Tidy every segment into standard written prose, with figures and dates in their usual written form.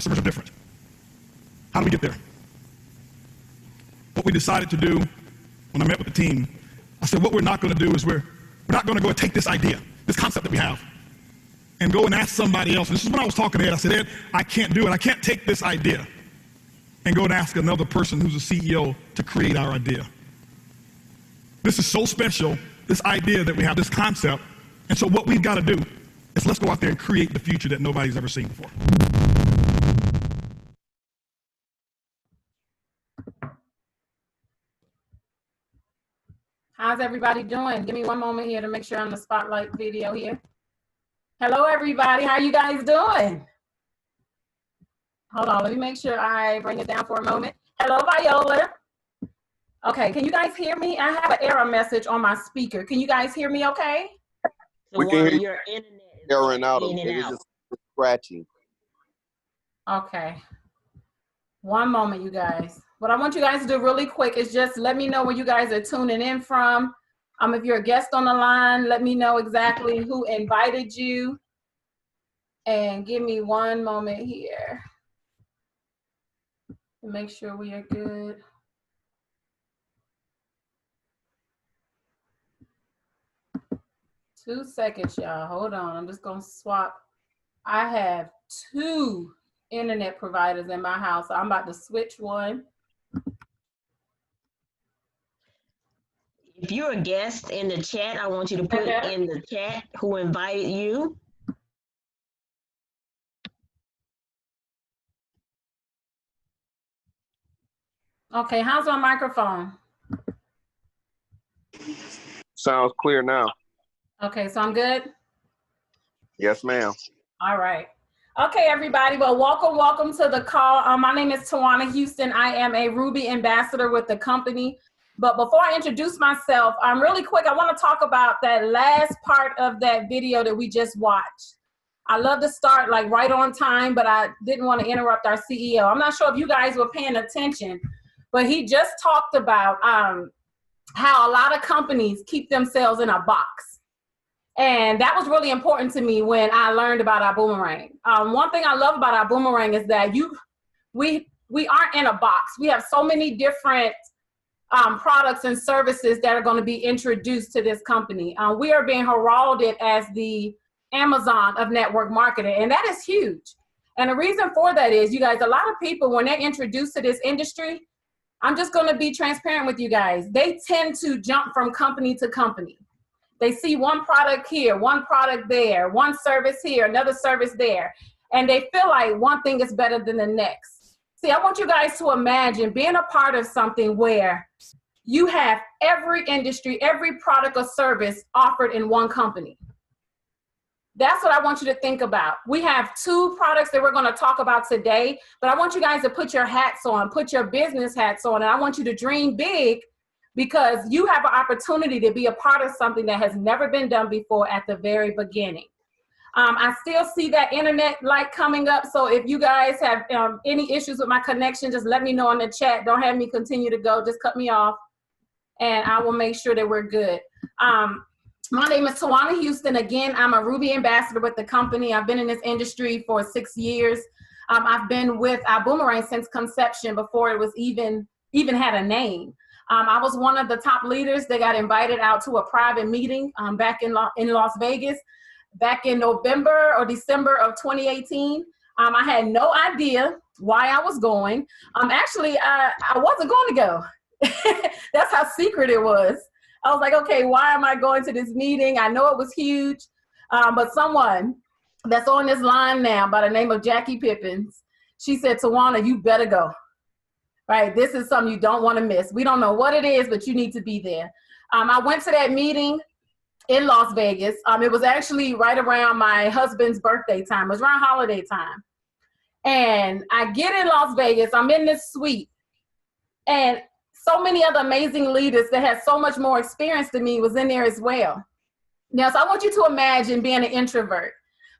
customers are different. How do we get there? What we decided to do when I met with the team, I said, what we're not going to do is we're not going to go and take this idea, this concept that we have, and go and ask somebody else. And this is when I was talking to Ed. I said, Ed, I can't do it. I can't take this idea and go and ask another person who's a CEO to create our idea. This is so special, this idea that we have, this concept. And so what we've got to do is let's go out there and create the future that nobody's ever seen before. How's everybody doing? Give me one moment here to make sure I'm the spotlight video here. Hello, everybody. How you guys doing? Hold on. Let me make sure I bring it down for a moment. Hello, Viola. Okay. Can you guys hear me? I have an error message on my speaker. Can you guys hear me okay? We can hear your internet erroring out. It's just scratching. Okay. One moment, you guys. What I want you guys to do really quick is just let me know where you guys are tuning in from. If you're a guest on the line, let me know exactly who invited you. And give me one moment here to make sure we are good. Two seconds, y'all. Hold on. I'm just going to swap. I have 2 internet providers in my house. So I'm about to switch one. If you're a guest in the chat, I want you to put in the chat who invited you. Okay, how's my microphone? Sounds clear now. Okay, so I'm good? Yes, ma'am. All right. Okay, everybody. Well, welcome to the call. My name is Tajuana Huston. I am a Ruby ambassador with the company. But before I introduce myself, really quick, I want to talk about that last part of that video that we just watched. I love to start like right on time, but I didn't want to interrupt our CEO. I'm not sure if you guys were paying attention, but he just talked about how a lot of companies keep themselves in a box. And that was really important to me when I learned about ibüümerang. One thing I love about ibüümerang is that we aren't in a box. We have so many different products and services that are going to be introduced to this company. We are being heralded as the Amazon of network marketing, and that is huge. And the reason for that is, you guys, a lot of people, when they're introduced to this industry, I'm just going to be transparent with you guys, they tend to jump from company to company. They see one product here, one product there, one service here, another service there, and they feel like one thing is better than the next. See, I want you guys to imagine being a part of something where you have every industry, every product or service offered in one company. That's what I want you to think about. We have 2 products that we're going to talk about today, but I want you guys to put your hats on, put your business hats on, and I want you to dream big because you have an opportunity to be a part of something that has never been done before at the very beginning. I still see that internet light coming up, so if you guys have any issues with my connection, just let me know in the chat. Don't have me continue to go. Just cut me off, and I will make sure that we're good. My name is Tajuana Huston. Again, I'm a Ruby ambassador with the company. I've been in this industry for 6 years. I've been with ibüümerang since conception, before it was even had a name. I was one of the top leaders that got invited out to a private meeting back in Las Vegas. Back in November or December of 2018, I had no idea why I was going. Actually, I wasn't going to go. That's how secret it was. I was like, okay, why am I going to this meeting? I know it was huge, but someone that's on this line now by the name of Jackie Pippins, she said, Tajuana, you better go. Right? This is something you don't want to miss. We don't know what it is, but you need to be there. I went to that meeting in Las Vegas. It was actually right around my husband's birthday time. It was around holiday time. And I get in Las Vegas. I'm in this suite. And so many other amazing leaders that had so much more experience than me was in there as well. Now, so I want you to imagine being an introvert,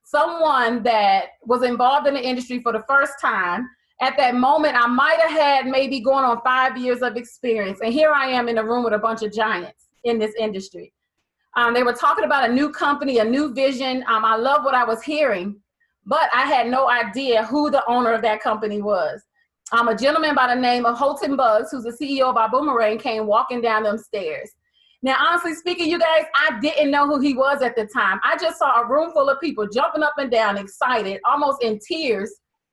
someone that was involved in the industry for the first time. At that moment, I might have had maybe going on 5 years of experience. And here I am in a room with a bunch of giants in this industry. They were talking about a new company, a new vision. I love what I was hearing, but I had no idea who the owner of that company was. A gentleman by the name of Holton Buggs, who's the CEO of ibüümerang, came walking down them stairs. Now, honestly speaking, you guys, I didn't know who he was at the time. I just saw a room full of people jumping up and down, excited, almost in tears,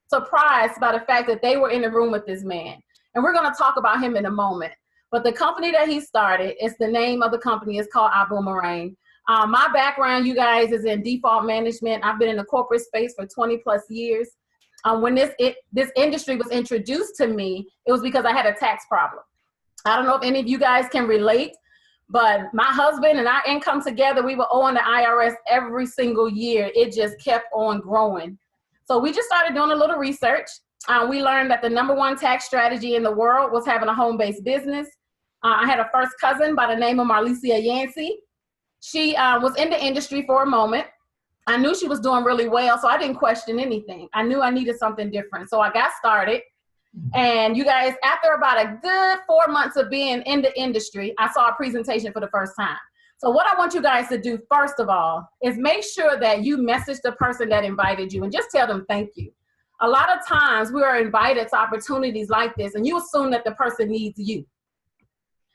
surprised by the fact that they were in the room with this man. And we're going to talk about him in a moment. But the company that he started, it's the name of the company, is called ibüümerang. My background, you guys, is in default management. I've been in the corporate space for 20 plus years. When this industry was introduced to me, it was because I had a tax problem. I don't know if any of you guys can relate, but my husband and our income together, we were owing the IRS every single year. It just kept on growing. So we just started doing a little research. We learned that the #1 tax strategy in the world was having a home-based business. I had a first cousin by the name of Marlicia Yancey. She was in the industry for a moment. I knew she was doing really well, so I didn't question anything. I knew I needed something different. So I got started. And you guys, after about a good 4 months of being in the industry, I saw a presentation for the first time. So what I want you guys to do, first of all, is make sure that you message the person that invited you and just tell them thank you. A lot of times we are invited to opportunities like this and you assume that the person needs you.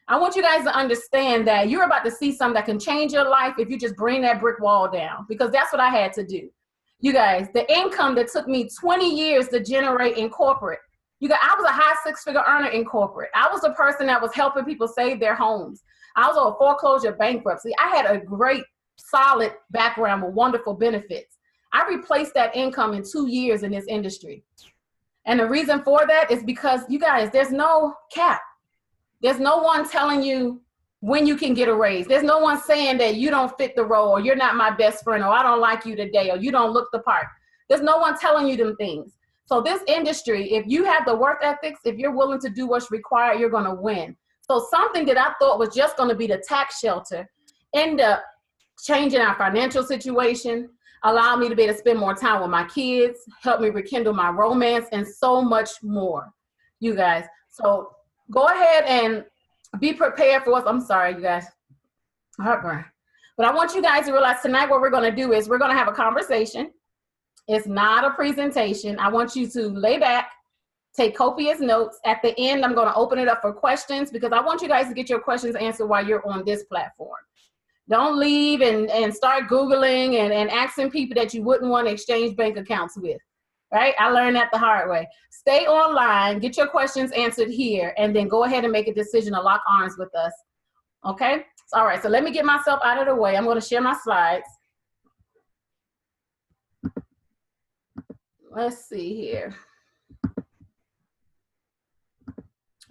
I want you guys to understand that you're about to see something that can change your life if you just bring that brick wall down, because that's what I had to do. You guys, the income that took me 20 years to generate in corporate, you guys, I was a high six-figure earner in corporate. I was the person that was helping people save their homes. I was on foreclosure bankruptcy. I had a great, solid background with wonderful benefits. I replaced that income in 2 years in this industry. And the reason for that is because, you guys, there's no cap. There's no one telling you when you can get a raise. There's no one saying that you don't fit the role, or you're not my best friend, or I don't like you today, or you don't look the part. There's no one telling you them things. So this industry, if you have the work ethics, if you're willing to do what's required, you're going to win. So something that I thought was just going to be the tax shelter ended up changing our financial situation, allowed me to be able to spend more time with my kids, helped me rekindle my romance, and so much more, you guys. So go ahead and be prepared for what, I'm sorry, you guys, heartburn. But I want you guys to realize tonight what we're going to do is we're going to have a conversation. It's not a presentation. I want you to lay back, take copious notes. At the end, I'm going to open it up for questions because I want you guys to get your questions answered while you're on this platform. Don't leave and start Googling and asking people that you wouldn't want to exchange bank accounts with. Right? I learned that the hard way. Stay online, get your questions answered here, and then go ahead and make a decision to lock arms with us. Okay? All right, so let me get myself out of the way. I'm going to share my slides. Let's see here.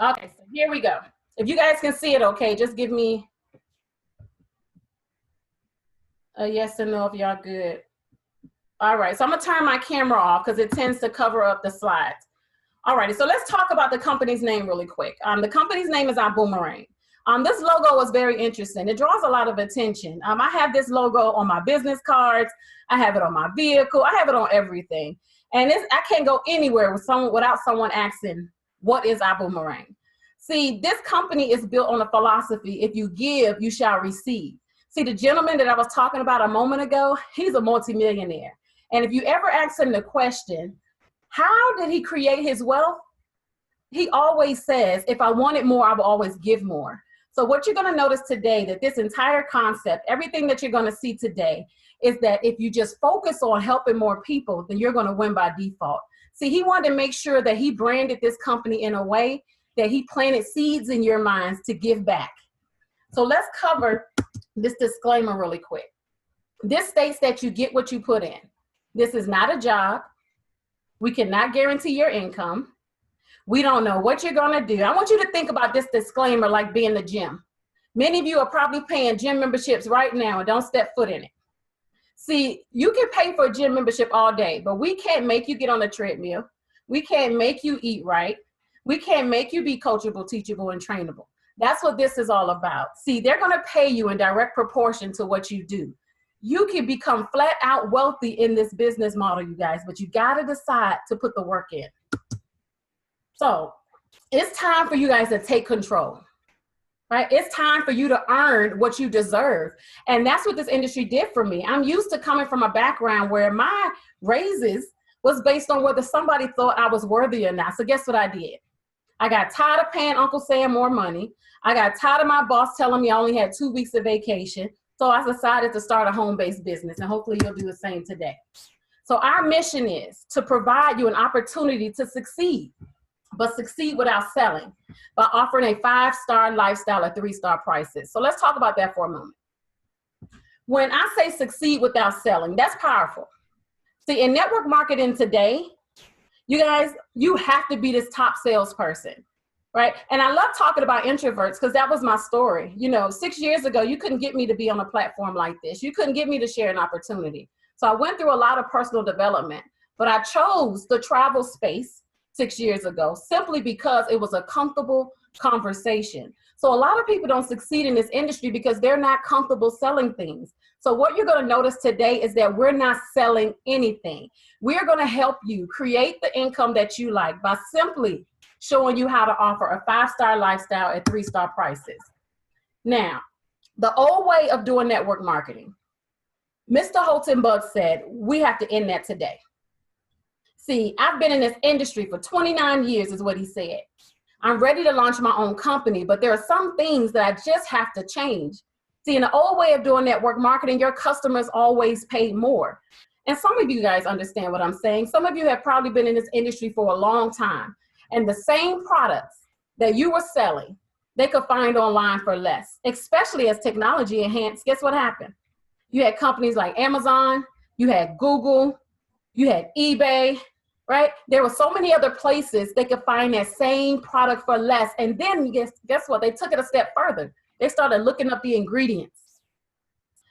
Okay, so here we go. If you guys can see it okay, just give me a yes or no if y'all good. All right, so I'm gonna turn my camera off because it tends to cover up the slides. All righty, so let's talk about the company's name really quick. The company's name is ibüümerang. This logo was very interesting. It draws a lot of attention. I have this logo on my business cards. I have it on my vehicle. I have it on everything. And I can't go anywhere without someone asking, what is ibüümerang? See, this company is built on a philosophy, if you give, you shall receive. See, the gentleman that I was talking about a moment ago, he's a multimillionaire. And if you ever ask him the question, how did he create his wealth? He always says, if I wanted more, I will always give more. So what you're going to notice today, that this entire concept, everything that you're going to see today, is that if you just focus on helping more people, then you're going to win by default. See, he wanted to make sure that he branded this company in a way that he planted seeds in your minds to give back. So let's cover this disclaimer really quick. This states that you get what you put in. This is not a job. We cannot guarantee your income. We don't know what you're going to do. I want you to think about this disclaimer like being the gym. Many of you are probably paying gym memberships right now and don't step foot in it. See, you can pay for a gym membership all day, but we can't make you get on the treadmill. We can't make you eat right. We can't make you be coachable, teachable, and trainable. That's what this is all about. See, they're going to pay you in direct proportion to what you do. You can become flat out wealthy in this business model, you guys, but you got to decide to put the work in. So it's time for you guys to take control. right? It's time for you to earn what you deserve. And that's what this industry did for me. I'm used to coming from a background where my raises was based on whether somebody thought I was worthy or not. So guess what I did? I got tired of paying Uncle Sam more money. I got tired of my boss telling me I only had 2 weeks of vacation. So I decided to start a home-based business, and hopefully you'll do the same today. So our mission is to provide you an opportunity to succeed, but succeed without selling, by offering a 5-star lifestyle at 3-star prices. So let's talk about that for a moment. When I say succeed without selling, that's powerful. See, in network marketing today, you guys, you have to be this top salesperson, right? And I love talking about introverts because that was my story. 6 years ago, you couldn't get me to be on a platform like this. You couldn't get me to share an opportunity. So I went through a lot of personal development, but I chose the travel space 6 years ago simply because it was a comfortable conversation. So a lot of people don't succeed in this industry because they're not comfortable selling things. So what you're going to notice today is that we're not selling anything. We're going to help you create the income that you like by simply showing you how to offer a 5-star lifestyle at 3-star prices. Now, the old way of doing network marketing, Mr. Huston said, we have to end that today. See, I've been in this industry for 29 years is what he said. I'm ready to launch my own company, but there are some things that I just have to change. See, in the old way of doing network marketing, your customers always paid more. And some of you guys understand what I'm saying. Some of you have probably been in this industry for a long time. And the same products that you were selling, they could find online for less, especially as technology enhanced. Guess what happened? You had companies like Amazon, you had Google, you had eBay, right? There were so many other places they could find that same product for less. And then guess what? They took it a step further. They started looking up the ingredients.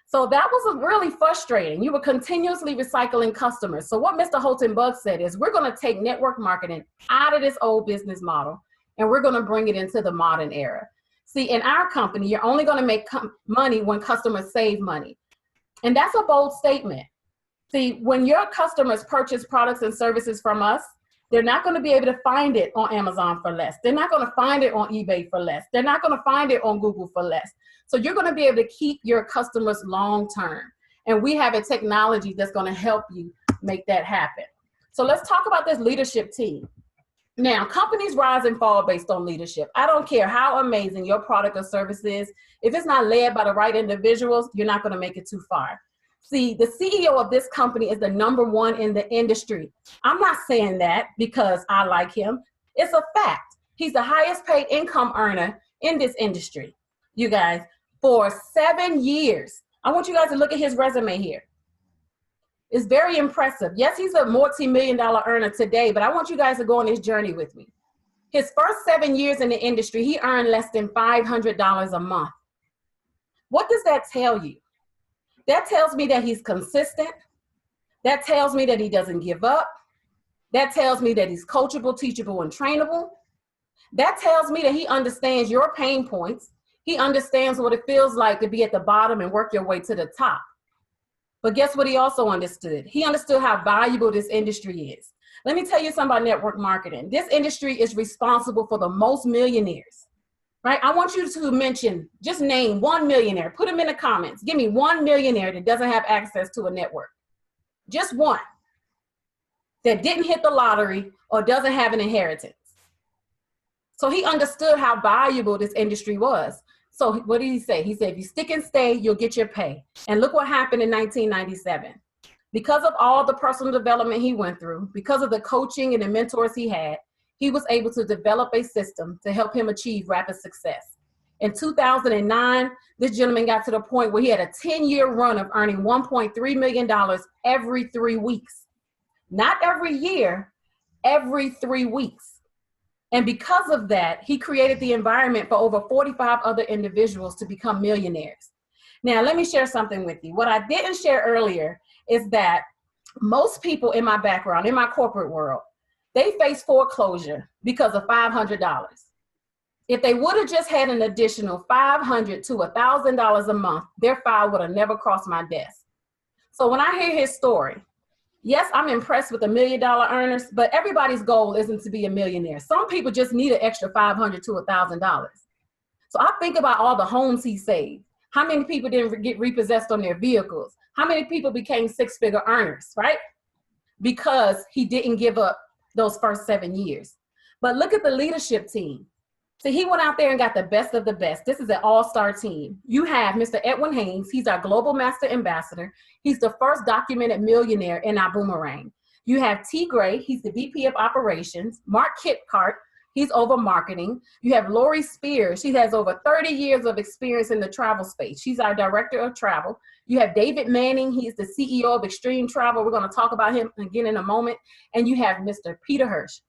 So that was really frustrating. You were continuously recycling customers. So what Mr. Huston said is, we're going to take network marketing out of this old business model, and we're going to bring it into the modern era. See, in our company, you're only going to make money when customers save money. And that's a bold statement. See, when your customers purchase products and services from us, they're not going to be able to find it on Amazon for less. They're not going to find it on eBay for less. They're not going to find it on Google for less. So you're going to be able to keep your customers long term. And we have a technology that's going to help you make that happen. So let's talk about this leadership team. Now, companies rise and fall based on leadership. I don't care how amazing your product or service is. If it's not led by the right individuals, you're not going to make it too far. See, the CEO of this company is the #1 in the industry. I'm not saying that because I like him. It's a fact. He's the highest paid income earner in this industry. You guys, for 7 years. I want you guys to look at his resume here. It's very impressive. Yes, he's a multi-million-dollar earner today, but I want you guys to go on this journey with me. His first 7 years in the industry, he earned less than $500 a month. What does that tell you? That tells me that he's consistent. That tells me that he doesn't give up. That tells me that he's coachable, teachable, and trainable. That tells me that he understands your pain points. He understands what it feels like to be at the bottom and work your way to the top. But guess what he also understood? He understood how valuable this industry is. Let me tell you something about network marketing. This industry is responsible for the most millionaires, right? I want you to just name one millionaire. Put them in the comments. Give me one millionaire that doesn't have access to a network. Just one that didn't hit the lottery or doesn't have an inheritance. So he understood how valuable this industry was. So what did he say? He said, if you stick and stay, you'll get your pay. And look what happened in 1997. Because of all the personal development he went through, because of the coaching and the mentors he had, he was able to develop a system to help him achieve rapid success. In 2009, this gentleman got to the point where he had a 10-year run of earning $1.3 million every 3 weeks. Not every year, every 3 weeks. And because of that, he created the environment for over 45 other individuals to become millionaires. Now, let me share something with you. What I didn't share earlier is that most people in my background, in my corporate world, they face foreclosure because of $500. If they would have just had an additional $500 to $1,000 a month, their file would have never crossed my desk. So when I hear his story, yes, I'm impressed with the $1 million earners, but everybody's goal isn't to be a millionaire. Some people just need an extra $500 to $1,000. So I think about all the homes he saved. How many people didn't get repossessed on their vehicles? How many people became six-figure earners, right? Because he didn't give up those first 7 years. But look at the leadership team. So he went out there and got the best of the best. This is an all-star team. You have Mr. Edwin Haynes. He's our Global Master Ambassador. He's the first documented millionaire in ibüümerang. You have T. Gray. He's the VP of Operations. Mark Kipcart. He's over marketing. You have Lori Spears. She has over 30 years of experience in the travel space. She's our director of travel. You have David Manning. He's the CEO of Extreme Travel. We're going to talk about him again in a moment. And you have Mr. Peter Hirsch.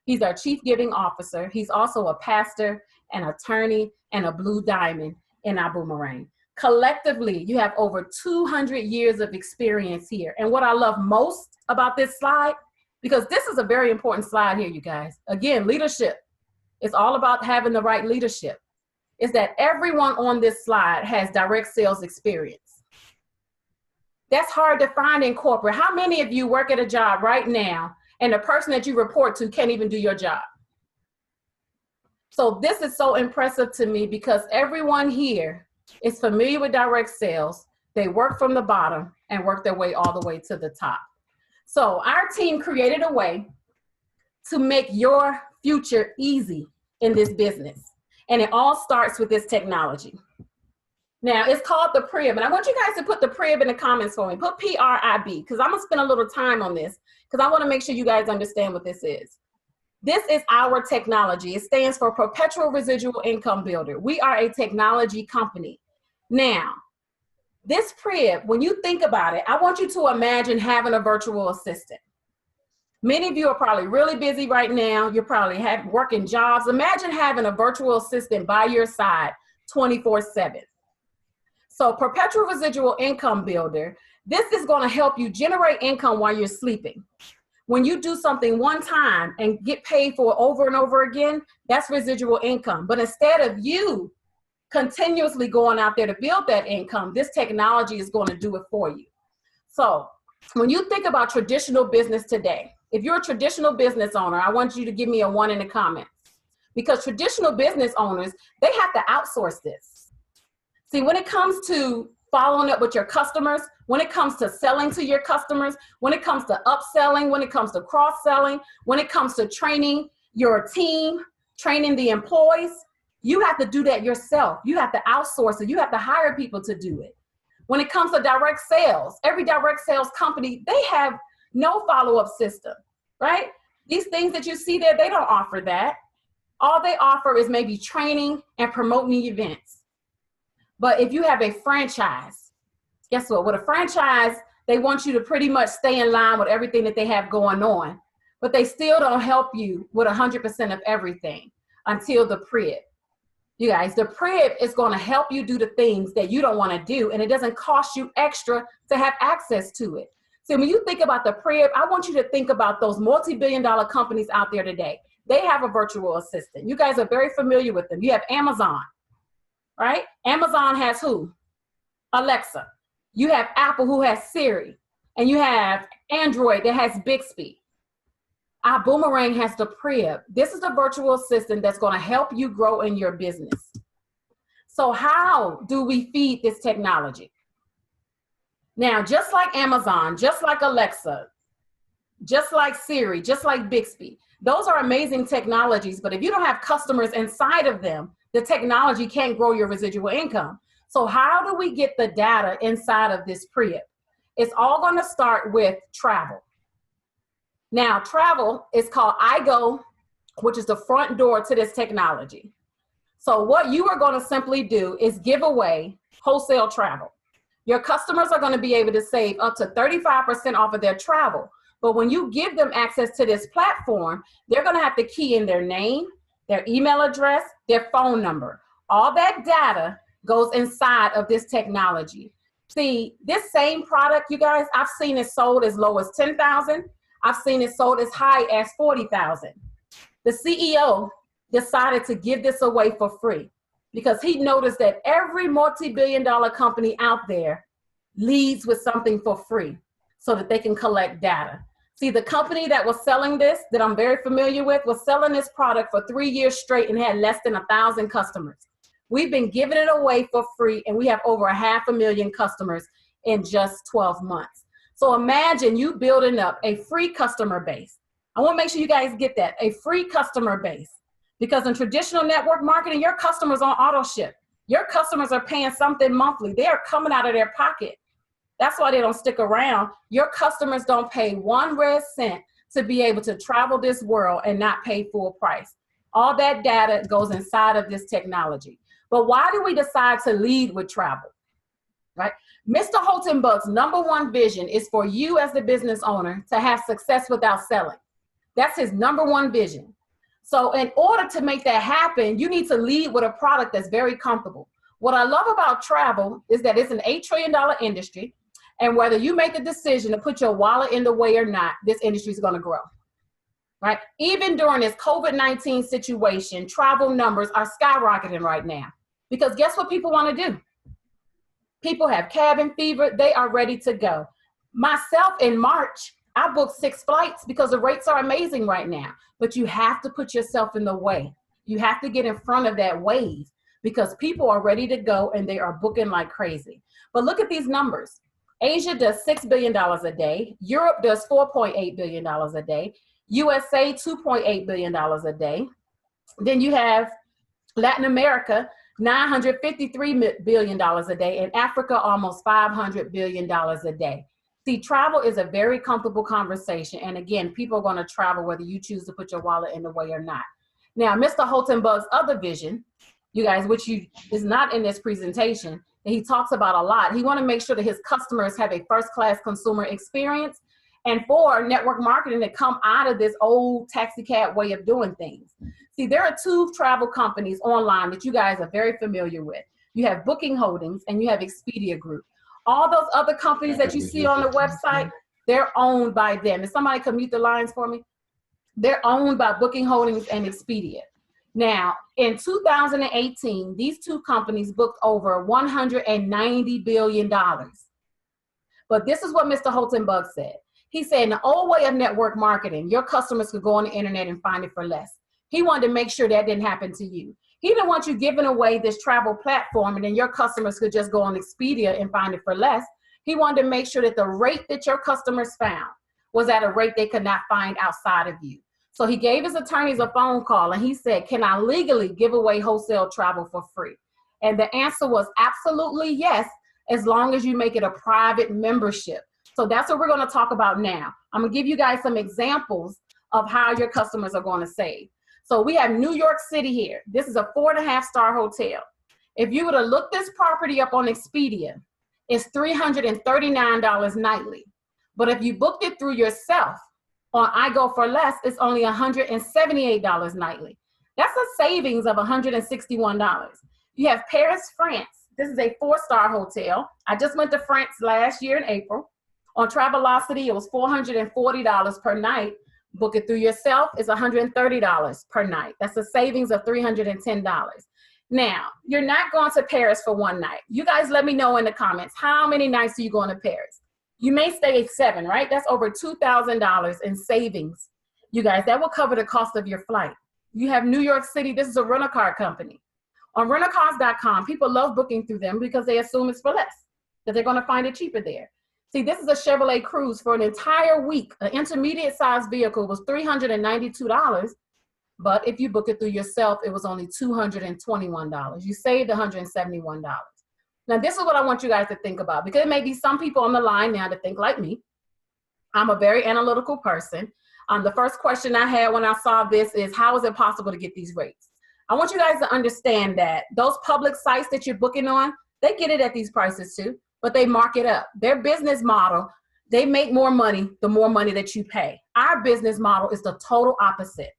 He's our chief giving officer. He's also a pastor, an attorney, and a blue diamond in ibüümerang. Collectively, you have over 200 years of experience here. And what I love most about this slide, because this is a very important slide here, you guys. Again, leadership. It's all about having the right leadership. Is that everyone on this slide has direct sales experience. That's hard to find in corporate. How many of you work at a job right now and the person that you report to can't even do your job? So this is so impressive to me because everyone here is familiar with direct sales. They work from the bottom and work their way all the way to the top. So our team created a way to make your future easy in this business. And it all starts with this technology. Now, it's called the PRIB, and I want you guys to put the PRIB in the comments for me. Put PRIB, because I'm going to spend a little time on this, because I want to make sure you guys understand what this is. This is our technology. It stands for Perpetual Residual Income Builder. We are a technology company. Now, this PRIB, when you think about it, I want you to imagine having a virtual assistant. Many of you are probably really busy right now. You're probably working jobs. Imagine having a virtual assistant by your side 24/7. So Perpetual Residual Income Builder, this is going to help you generate income while you're sleeping. When you do something one time and get paid for it over and over again, that's residual income. But instead of you continuously going out there to build that income, this technology is going to do it for you. So when you think about traditional business today, if you're a traditional business owner, I want you to give me a 1 in the comments. Because traditional business owners, they have to outsource this. See, when it comes to following up with your customers, when it comes to selling to your customers, when it comes to upselling, when it comes to cross-selling, when it comes to training your team, training the employees, you have to do that yourself. You have to outsource it. You have to hire people to do it. When it comes to direct sales, every direct sales company, they have no follow-up system, right? These things that you see there, they don't offer that. All they offer is maybe training and promoting events. But if you have a franchise, guess what? With a franchise, they want you to pretty much stay in line with everything that they have going on, but they still don't help you with 100% of everything until the PRIB. You guys, the PRIB is going to help you do the things that you don't want to do, and it doesn't cost you extra to have access to it. So when you think about the PRIB, I want you to think about those multi-billion-dollar companies out there today. They have a virtual assistant. You guys are very familiar with them. You have Amazon. Right? Amazon has who? Alexa. You have Apple who has Siri. And you have Android that has Bixby. ibüümerang has the PRIB. This is the virtual assistant that's going to help you grow in your business. So how do we feed this technology? Now, just like Amazon, just like Alexa, just like Siri, just like Bixby, those are amazing technologies, but if you don't have customers inside of them, the technology can't grow your residual income. So how do we get the data inside of this PRIB? It's all going to start with travel. Now, travel is called iGo, which is the front door to this technology. So what you are going to simply do is give away wholesale travel. Your customers are going to be able to save up to 35% off of their travel. But when you give them access to this platform, they're going to have to key in their name, their email address, their phone number. All that data goes inside of this technology. See, this same product, you guys, I've seen it sold as low as $10,000. I've seen it sold as high as $40,000. The CEO decided to give this away for free because he noticed that every multi-billion-dollar company out there leads with something for free so that they can collect data. See, the company that was selling this, that I'm very familiar with, was selling this product for 3 years straight and had less than 1,000 customers. We've been giving it away for free, and we have over 500,000 customers in just 12 months. So imagine you building up a free customer base. I want to make sure you guys get that, a free customer base. Because in traditional network marketing, your customers on auto ship. Your customers are paying something monthly. They are coming out of their pocket. That's why they don't stick around. Your customers don't pay 1 red cent to be able to travel this world and not pay full price. All that data goes inside of this technology. But why do we decide to lead with travel? Right? Mr. Holtenbuck's #1 vision is for you as the business owner to have success without selling. That's his #1 vision. So in order to make that happen, you need to lead with a product that's very comfortable. What I love about travel is that it's an $8 trillion industry. And whether you make the decision to put your wallet in the way or not, this industry is going to grow. Right? Even during this COVID-19 situation, travel numbers are skyrocketing right now. Because guess what people want to do? People have cabin fever. They are ready to go. Myself, in March, I booked 6 flights because the rates are amazing right now. But you have to put yourself in the way. You have to get in front of that wave because people are ready to go and they are booking like crazy. But look at these numbers. Asia does $6 billion a day. Europe does $4.8 billion a day. USA, $2.8 billion a day. Then you have Latin America, $953 billion a day, and Africa, almost $500 billion a day. See, travel is a very comfortable conversation. And again, people are going to travel whether you choose to put your wallet in the way or not. Now, Mr. Holtenbuck's other vision, you guys, which is not in this presentation, and he talks about a lot. He wants to make sure that his customers have a first-class consumer experience and for network marketing to come out of this old taxi cab way of doing things. See, there are 2 travel companies online that you guys are very familiar with. You have Booking Holdings and you have Expedia Group. All those other companies that you see on the website, they're owned by them. If somebody can mute the lines for me, they're owned by Booking Holdings and Expedia. Now, in 2018, these 2 companies booked over $190 billion. But this is what Mr. Holtenbuck said. He said, in the old way of network marketing, your customers could go on the internet and find it for less. He wanted to make sure that didn't happen to you. He didn't want you giving away this travel platform and then your customers could just go on Expedia and find it for less. He wanted to make sure that the rate that your customers found was at a rate they could not find outside of you. So he gave his attorneys a phone call and he said, can I legally give away wholesale travel for free? And the answer was absolutely yes, as long as you make it a private membership. So that's what we're going to talk about now. I'm going to give you guys some examples of how your customers are going to save. So we have New York City here. This is a 4.5-star hotel. If you were to look this property up on Expedia, it's $339 nightly. But if you booked it through yourself on I Go for Less, it's only $178 nightly. That's a savings of $161. You have Paris, France. This is a 4-star hotel. I just went to France last year in April. On Travelocity, it was $440 per night. Book it through yourself, it's $130 per night. That's a savings of $310. Now, you're not going to Paris for 1 night. You guys let me know in the comments, how many nights are you going to Paris? You may stay 7, right? That's over $2,000 in savings. You guys, that will cover the cost of your flight. You have New York City. This is a rental-car company. On rentalcars.com, people love booking through them because they assume it's for less, that they're going to find it cheaper there. See, this is a Chevrolet Cruze for an entire week. An intermediate-sized vehicle was $392, but if you book it through yourself, it was only $221. You saved $171. Now, this is what I want you guys to think about, because there may be some people on the line now that think like me. I'm a very analytical person. The first question I had when I saw this is, how is it possible to get these rates? I want you guys to understand that those public sites that you're booking on, they get it at these prices too, but they mark it up. Their business model, they make more money the more money that you pay. Our business model is the total opposite.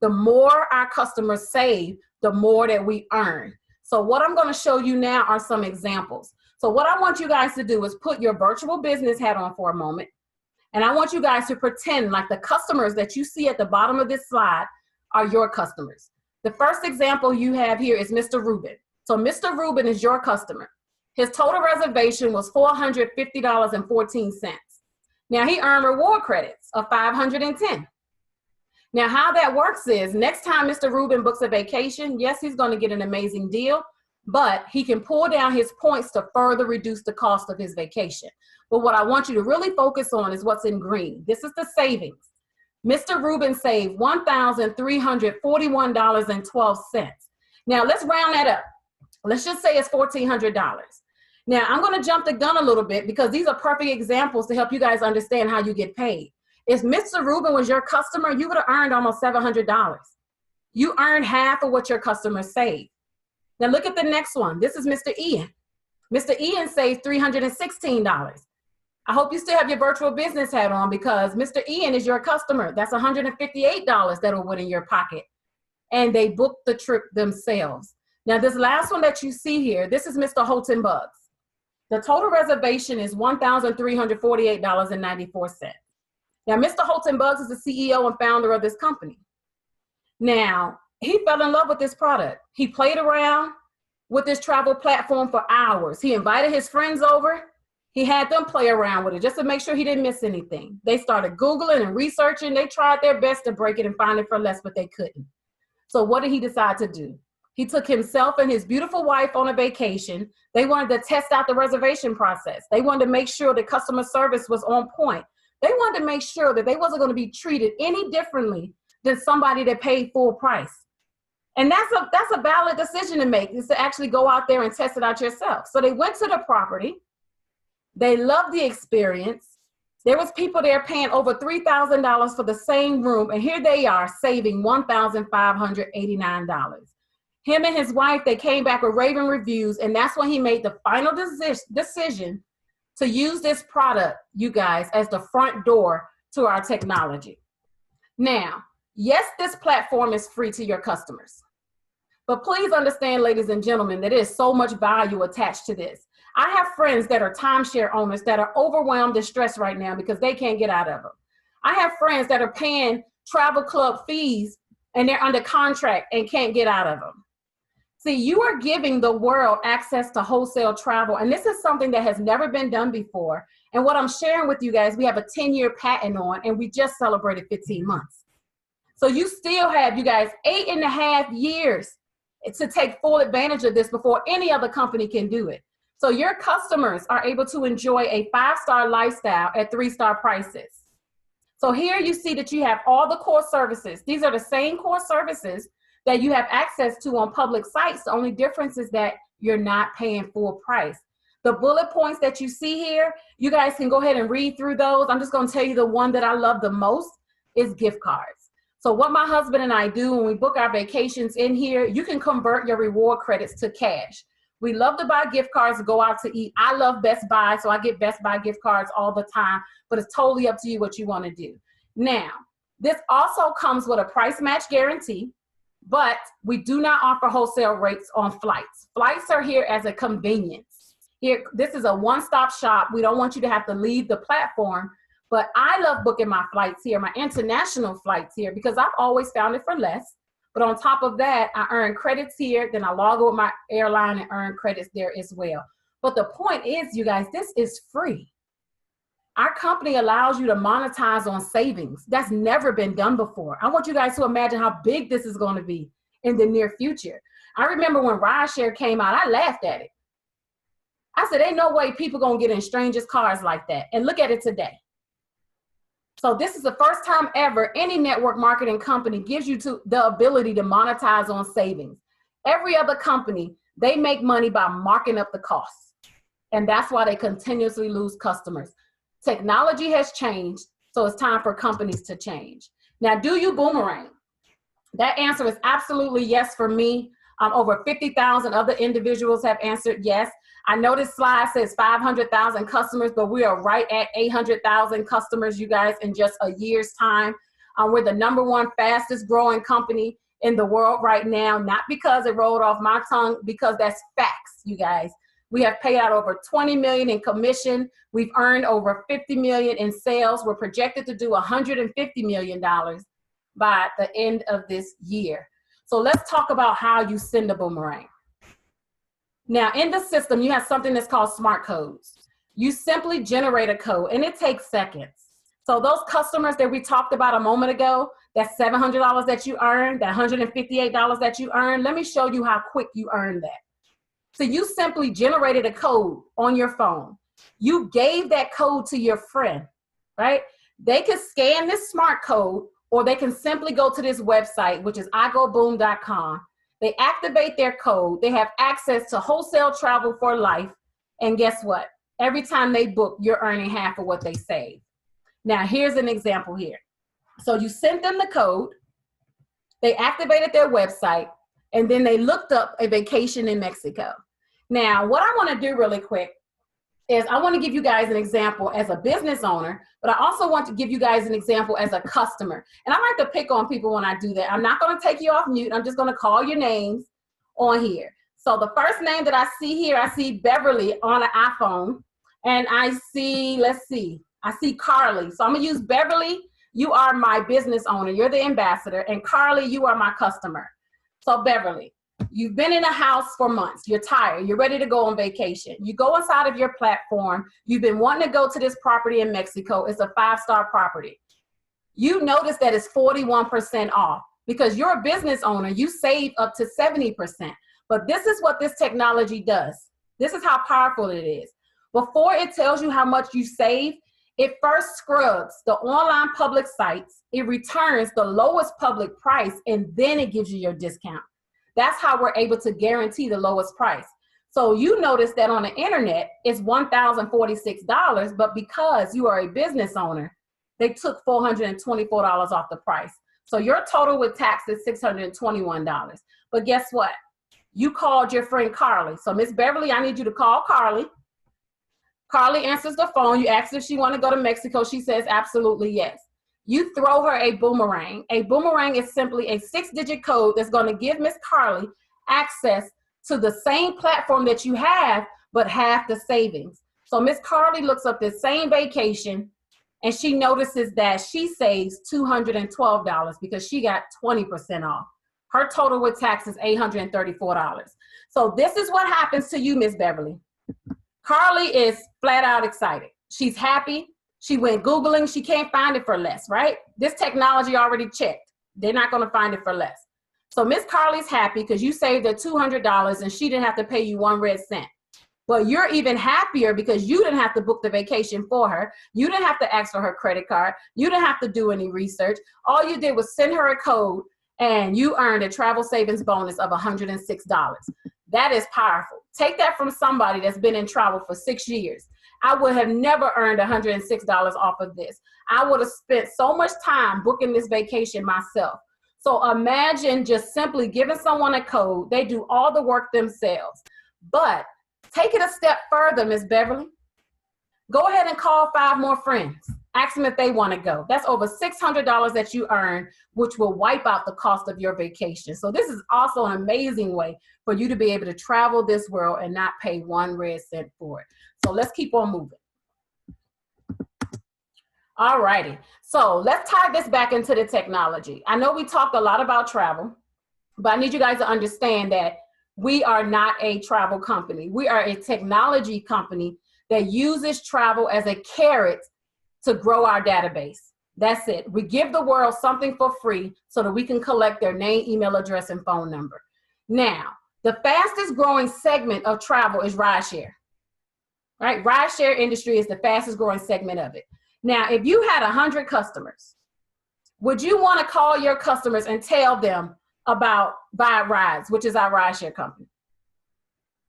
The more our customers save, the more that we earn. So what I'm going to show you now are some examples. So what I want you guys to do is put your virtual business hat on for a moment. And I want you guys to pretend like the customers that you see at the bottom of this slide are your customers. The first example you have here is Mr. Rubin. So Mr. Rubin is your customer. His total reservation was $450.14. Now he earned reward credits of $510. Now how that works is, next time Mr. Rubin books a vacation, yes, he's going to get an amazing deal, but he can pull down his points to further reduce the cost of his vacation. But what I want you to really focus on is what's in green. This is the savings. Mr. Rubin saved $1,341.12. Now let's round that up. Let's just say it's $1,400. Now I'm going to jump the gun a little bit because these are perfect examples to help you guys understand how you get paid. If Mr. Rubin was your customer, you would have earned almost $700. You earned half of what your customers saved. Now look at the next one. This is Mr. Ian. Mr. Ian saved $316. I hope you still have your virtual business hat on because Mr. Ian is your customer. That's $158 that will went in your pocket. And they booked the trip themselves. Now this last one that you see here, this is Mr. Holton Bugs. The total reservation is $1,348.94. Now Mr. Holton Bugs is the CEO and founder of this company. Now, he fell in love with this product. He played around with this travel platform for hours. He invited his friends over. He had them play around with it just to make sure he didn't miss anything. They started Googling and researching. They tried their best to break it and find it for less, but they couldn't. So what did he decide to do? He took himself and his beautiful wife on a vacation. They wanted to test out the reservation process. They wanted to make sure the customer service was on point. They wanted to make sure that they wasn't going to be treated any differently than somebody that paid full price. And that's a valid decision to make, is to actually go out there and test it out yourself. So they went to the property. They loved the experience. There was people there paying over $3,000 for the same room. And here they are saving $1,589. Him and his wife, they came back with raving reviews. And that's when he made the final decision to use this product, you guys, as the front door to our technology. Now, yes, this platform is free to your customers. But please understand, ladies and gentlemen, that there is so much value attached to this. I have friends that are timeshare owners that are overwhelmed and stressed right now because they can't get out of them. I have friends that are paying travel club fees and they're under contract and can't get out of them. See, you are giving the world access to wholesale travel, and this is something that has never been done before. And what I'm sharing with you guys, we have a 10-year patent on, and we just celebrated 15 months. So you still have, you guys, 8.5 years to take full advantage of this before any other company can do it. So your customers are able to enjoy a 5-star lifestyle at 3-star prices. So here you see that you have all the core services. These are the same core services that you have access to on public sites. The only difference is that you're not paying full price. The bullet points that you see here, you guys can go ahead and read through those. I'm just going to tell you the one that I love the most is gift cards. So what my husband and I do when we book our vacations in here, you can convert your reward credits to cash. We love to buy gift cards to go out to eat. I love Best Buy, so I get Best Buy gift cards all the time, but it's totally up to you what you want to do. Now, this also comes with a price match guarantee, but we do not offer wholesale rates on flights. Flights are here as a convenience. Here, this is a one-stop shop. We don't want you to have to leave the platform, but I love booking my flights here, my international flights here, because I've always found it for less. But on top of that, I earn credits here, then I log on with my airline and earn credits there as well. But the point is, you guys, this is free. Our company allows you to monetize on savings. That's never been done before. I want you guys to imagine how big this is going to be in the near future. I remember when rideshare came out, I laughed at it. I said, ain't no way people going to get in strangers' cars like that. And look at it today. So this is the first time ever any network marketing company gives you the ability to monetize on savings. Every other company, they make money by marking up the costs. And that's why they continuously lose customers. Technology has changed, so it's time for companies to change. Now, do you boomerang? That answer is absolutely yes for me. Over 50,000 other individuals have answered yes. I know this slide says 500,000 customers, but we are right at 800,000 customers, you guys, in just a year's time. We're the #1 fastest growing company in the world right now, not because it rolled off my tongue, because that's facts, you guys. We have paid out over 20 million in commission. We've earned over 50 million in sales. We're projected to do $150 million by the end of this year. So let's talk about how you send a boomerang. Now, in the system, you have something that's called smart codes. You simply generate a code, and it takes seconds. So those customers that we talked about a moment ago, that $700 that you earned, that $158 that you earned, let me show you how quick you earn that. So you simply generated a code on your phone. You gave that code to your friend, right? They could scan this smart code, or they can simply go to this website, which is igoboom.com. They activate their code. They have access to wholesale travel for life. And guess what? Every time they book, you're earning half of what they save. Now, here's an example here. So you sent them the code. They activated their website, and then they looked up a vacation in Mexico. Now, what I want to do really quick is I want to give you guys an example as a business owner, but I also want to give you guys an example as a customer. And I like to pick on people when I do that. I'm not going to take you off mute. I'm just going to call your names on here. So the first name that I see here, I see Beverly on an iPhone. And I see, I see Carly. So I'm going to use Beverly. You are my business owner. You're the ambassador. And Carly, you are my customer. So Beverly, you've been in a house for months. You're tired. You're ready to go on vacation. You go inside of your platform. You've been wanting to go to this property in Mexico. It's a 5-star property. You notice that it's 41% off because you're a business owner. You save up to 70%. But this is what this technology does. This is how powerful it is. Before it tells you how much you save, it first scrubs the online public sites. It returns the lowest public price, and then it gives you your discount. That's how we're able to guarantee the lowest price. So you notice that on the internet, it's $1,046, but because you are a business owner, they took $424 off the price. So your total with tax is $621. But guess what? You called your friend Carly. So Miss Beverly, I need you to call Carly. Carly answers the phone. You ask if she want to go to Mexico. She says absolutely yes. You throw her a boomerang. A boomerang is simply a 6-digit code that's going to give Miss Carly access to the same platform that you have, but half the savings. So Miss Carly looks up this same vacation, and she notices that she saves $212 because she got 20% off. Her total with tax is $834. So this is what happens to you, Miss Beverly. Carly is flat out excited. She's happy. She went Googling. She can't find it for less, right? This technology already checked. They're not going to find it for less. So Miss Carly's happy because you saved her $200 and she didn't have to pay you 1 red cent. But you're even happier because you didn't have to book the vacation for her. You didn't have to ask for her credit card. You didn't have to do any research. All you did was send her a code and you earned a travel savings bonus of $106. That is powerful. Take that from somebody that's been in travel for 6 years. I would have never earned $106 off of this. I would have spent so much time booking this vacation myself. So imagine just simply giving someone a code. They do all the work themselves. But take it a step further, Miss Beverly. Go ahead and call 5 more friends. Ask them if they want to go. That's over $600 that you earn, which will wipe out the cost of your vacation. So this is also an amazing way for you to be able to travel this world and not pay 1 red cent for it. So let's keep on moving. All righty. So let's tie this back into the technology. I know we talked a lot about travel, but I need you guys to understand that we are not a travel company. We are a technology company that uses travel as a carrot to grow our database. That's it. We give the world something for free so that we can collect their name, email address, and phone number. Now, the fastest growing segment of travel is rideshare, right? Rideshare industry is the fastest growing segment of it. Now, if you had 100 customers, would you want to call your customers and tell them about Vibe Rides, which is our rideshare company?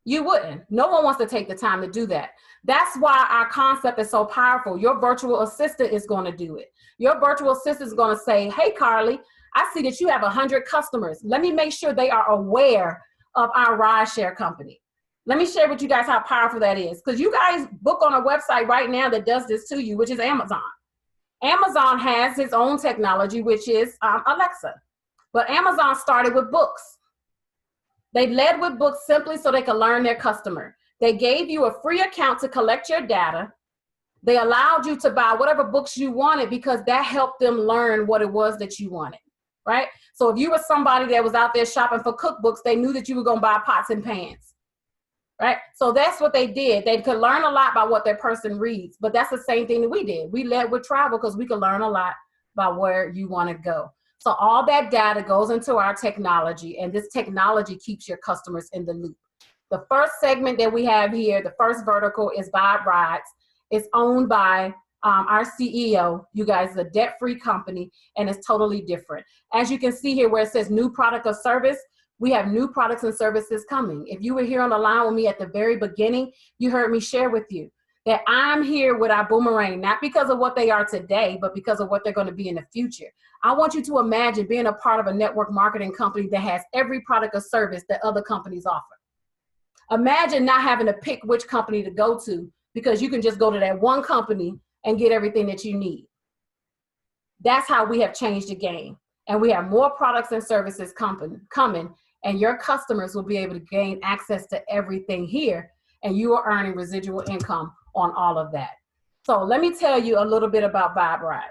You wouldn't. No one wants to take the time to do that. That's why our concept is so powerful. Your virtual assistant is going to do it. Your virtual assistant is going to say, hey, Carly, I see that you have 100 customers. Let me make sure they are aware of our rideshare company. Let me share with you guys how powerful that is. Because you guys book on a website right now that does this to you, which is Amazon. Amazon has its own technology, which is Alexa. But Amazon started with books. They led with books simply so they could learn their customer. They gave you a free account to collect your data. They allowed you to buy whatever books you wanted because that helped them learn what it was that you wanted, right? So if you were somebody that was out there shopping for cookbooks, they knew that you were going to buy pots and pans, right? So that's what they did. They could learn a lot by what their person reads, but that's the same thing that we did. We led with travel because we could learn a lot by where you want to go. So all that data goes into our technology, and this technology keeps your customers in the loop. The first segment that we have here, the first vertical, is Vibe Rides. It's owned by our CEO. You guys, is a debt-free company, and it's totally different. As you can see here where it says new product or service, we have new products and services coming. If you were here on the line with me at the very beginning, you heard me share with you that I'm here with our ibüümerang, not because of what they are today, but because of what they're going to be in the future. I want you to imagine being a part of a network marketing company that has every product or service that other companies offer. Imagine not having to pick which company to go to, because you can just go to that one company and get everything that you need. That's how we have changed the game. And we have more products and services coming, and your customers will be able to gain access to everything here, and you are earning residual income on all of that. So let me tell you a little bit about Vibe Ride.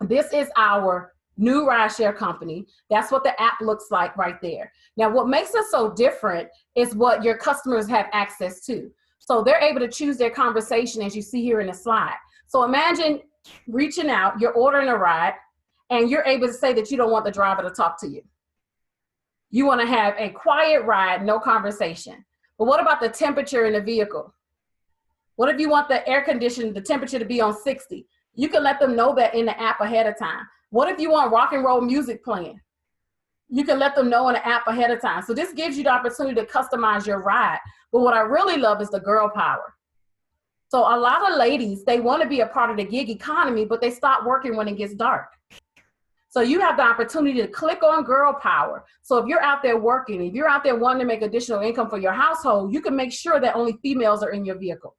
This is our new rideshare company. That's what the app looks like right there. Now, what makes us so different is what your customers have access to. So they're able to choose their conversation, as you see here in the slide. So imagine reaching out, you're ordering a ride, and you're able to say that you don't want the driver to talk to you. You want to have a quiet ride, no conversation. But what about the temperature in the vehicle? What if you want the air conditioning, the temperature to be on 60? You can let them know that in the app ahead of time. What if you want rock and roll music playing? You can let them know in the app ahead of time. So this gives you the opportunity to customize your ride. But what I really love is the girl power. So a lot of ladies, they want to be a part of the gig economy, but they stop working when it gets dark. So you have the opportunity to click on girl power. So if you're out there working, if you're out there wanting to make additional income for your household, you can make sure that only females are in your vehicle.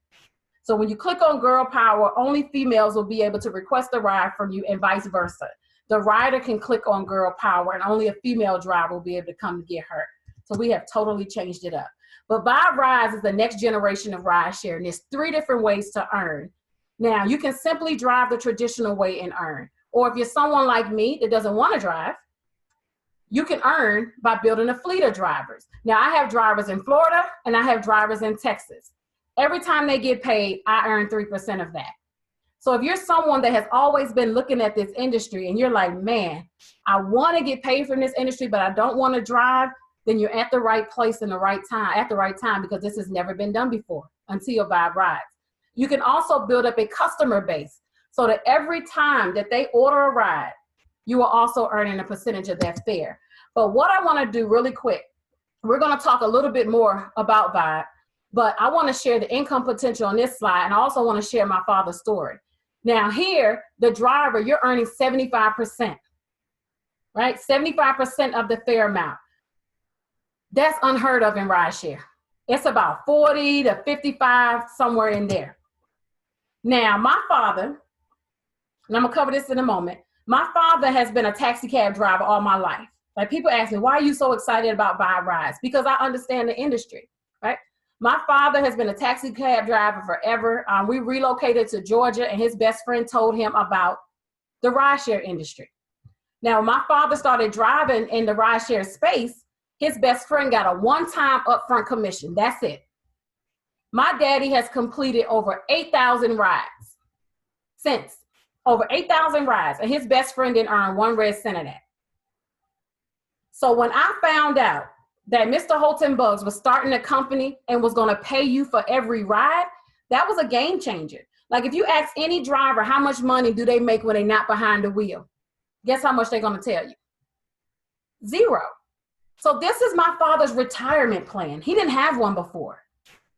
So when you click on girl power, only females will be able to request a ride from you, and vice versa. The rider can click on girl power, and only a female driver will be able to come to get her. So we have totally changed it up. But Vibe Rides is the next generation of rideshare, and there's 3 different ways to earn. Now, you can simply drive the traditional way and earn. Or if you're someone like me that doesn't want to drive, you can earn by building a fleet of drivers. Now, I have drivers in Florida, and I have drivers in Texas. Every time they get paid, I earn 3% of that. So if you're someone that has always been looking at this industry and you're like, man, I want to get paid from this industry, but I don't want to drive, then you're at the right place in the right time, at the right time, because this has never been done before until Vibe Rides. You can also build up a customer base so that every time that they order a ride, you are also earning a percentage of that fare. But what I want to do really quick, we're going to talk a little bit more about Vibe, but I want to share the income potential on this slide, and I also want to share my father's story. Now here, the driver, you're earning 75%, right? 75% of the fare amount. That's unheard of in rideshare. It's about 40 to 55, somewhere in there. Now, my father, and I'm gonna cover this in a moment, my father has been a taxi cab driver all my life. Like, people ask me, why are you so excited about Vibe Rides? Because I understand the industry, right? My father has been a taxi cab driver forever. We relocated to Georgia, and his best friend told him about the rideshare industry. Now, when my father started driving in the rideshare space, his best friend got a one-time upfront commission. That's it. My daddy has completed over 8,000 rides since. Over 8,000 rides, and his best friend didn't earn 1 red cent of that. So when I found out that Mr. Holton Bugs was starting a company and was going to pay you for every ride, that was a game changer. Like, if you ask any driver how much money do they make when they're not behind the wheel, guess how much they're going to tell you? 0. So this is my father's retirement plan. He didn't have one before,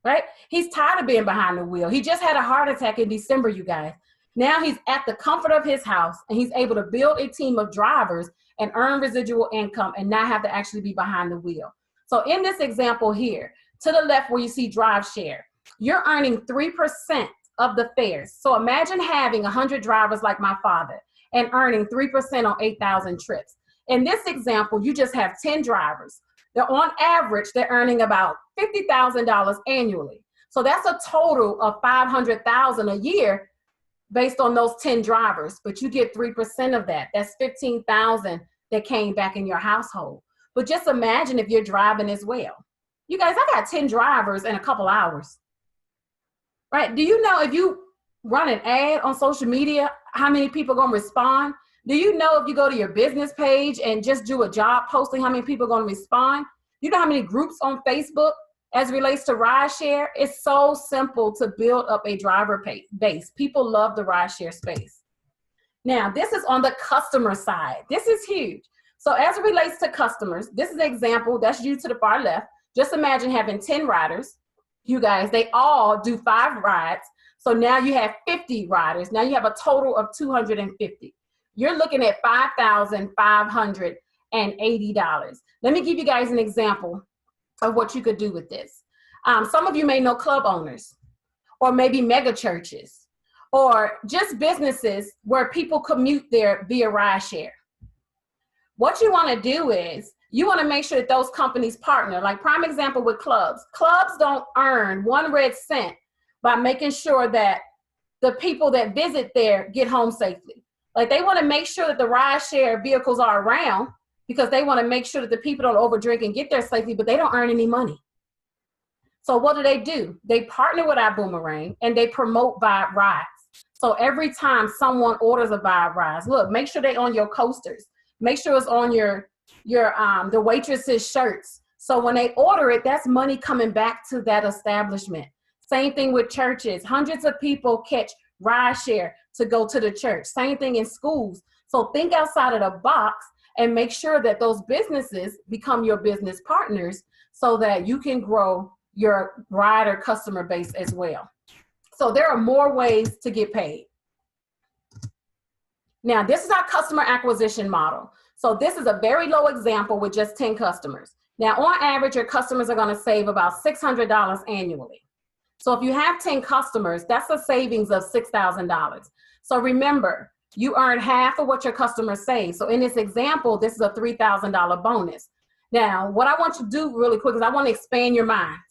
right? He's tired of being behind the wheel. He just had a heart attack in December, you guys. Now he's at the comfort of his house, and he's able to build a team of drivers and earn residual income and not have to actually be behind the wheel. So in this example here, to the left where you see drive share, you're earning 3% of the fares. So imagine having 100 drivers like my father and earning 3% on 8,000 trips. In this example, you just have 10 drivers. They're on average, they're earning about $50,000 annually. So that's a total of $500,000 a year based on those 10 drivers, but you get 3% of that. That's $15,000 that came back in your household. But just imagine if you're driving as well. You guys, I got 10 drivers in a couple hours, right? Do you know if you run an ad on social media, how many people are going to respond? Do you know if you go to your business page and just do a job posting, how many people are going to respond? You know how many groups on Facebook as relates to rideshare, it's so simple to build up a driver base. People love the rideshare space. Now, this is on the customer side. This is huge. So as it relates to customers, this is an example. That's you to the far left. Just imagine having 10 riders. You guys, they all do 5 rides. So now you have 50 riders. Now you have a total of 250. You're looking at $5,580. Let me give you guys an example of what you could do with this. Some of you may know club owners, or maybe mega churches, or just businesses where people commute there via rideshare. What you want to do is you want to make sure that those companies partner. Like prime example with clubs. Clubs don't earn 1 red cent by making sure that the people that visit there get home safely. Like they want to make sure that the rideshare vehicles are around because they want to make sure that the people don't overdrink and get there safely, but they don't earn any money. So what do? They partner with ibüümerang and they promote Vibe Rides. So every time someone orders a Vibe Rides, look, make sure they on your coasters. Make sure it's on the waitresses' shirts. So when they order it, that's money coming back to that establishment. Same thing with churches. Hundreds of people catch rideshare to go to the church. Same thing in schools. So think outside of the box and make sure that those businesses become your business partners so that you can grow your rider customer base as well. So there are more ways to get paid. Now, this is our customer acquisition model. So this is a very low example with just 10 customers. Now, on average, your customers are going to save about $600 annually. So if you have 10 customers, that's a savings of $6,000. So remember, you earn half of what your customers save. So in this example, this is a $3,000 bonus. Now, what I want you to do really quick is I want to expand your minds.